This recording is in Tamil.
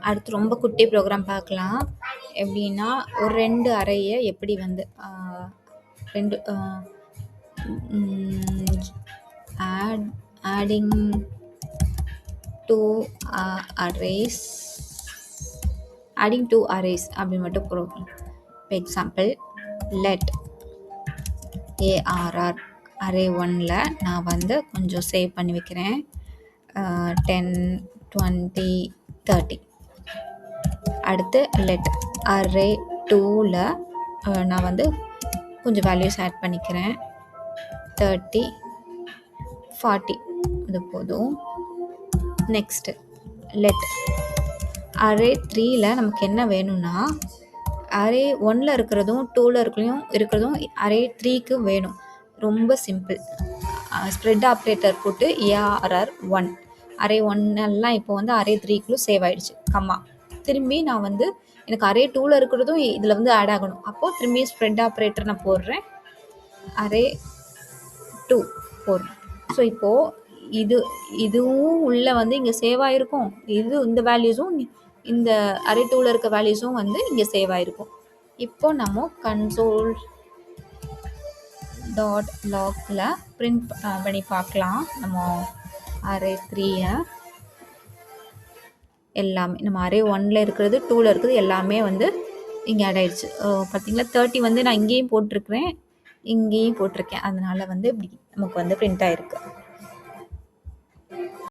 அடுத்து ரொம்ப குட்டி ப்ரோக்ராம் பார்க்கலாம். எப்படின்னா ஒரு 2 அறையை எப்படி வந்து 2 adding 2 arrays அப்படி மட்டும் program. Example let arr array 1ல நான் வந்து கொஞ்சம் சேவ் பண்ணி வைக்கிறேன். 10 20 30. அடுத்து let array 2ல நான் வந்து கொஞ்சம் வேல்யூஸ் ஆட் பண்ணிக்கிறேன். 30 40 இது போதும். நெக்ஸ்ட் let array 3ல நமக்கு என்ன வேணும்னா அரே 1ல் இருக்கிறதும் 2ல் இருக்கிறதும் அரே 3க்கு வேணும். ரொம்ப சிம்பிள். ஸ்ப்ரெட் ஆப்ரேட்டர் போட்டு ARR 1 அரே 1 எல்லாம் இப்போ வந்து அரே 3க்குள்ள சேவ் ஆயிடுச்சு. கம்மா திரும்பி நான் வந்து எனக்கு அரே 2ல் இருக்கிறதும் இதில் வந்து ஆட் ஆகணும். அப்போது திரும்பி ஸ்ப்ரெட் ஆப்ரேட்டர் நான் போடுறேன். அரே 2 போடுறேன். ஸோ இப்போது இதுவும் உள்ளே வந்து இங்கே சேவ் ஆகிருக்கும். இந்த வேல்யூஸும் இந்த அரே 2ல் இருக்க வேல்யூஸும் வந்து இங்கே சேவ் ஆகிருக்கும். இப்போ நம்ம console.logல பிரிண்ட் பண்ணி பார்க்கலாம். நம்ம அரே 3 எல்லாமே நம்ம அரே 1ல் இருக்கிறது 2ல் இருக்கிறது எல்லாமே வந்து இங்கே ஆட் ஆகிடுச்சு. பார்த்தீங்களா 30 வந்து நான் இங்கேயும் போட்டிருக்கிறேன், இங்கேயும் போட்டிருக்கேன். அதனால் வந்து இப்படி நமக்கு வந்து பிரிண்ட் ஆகிருக்கு.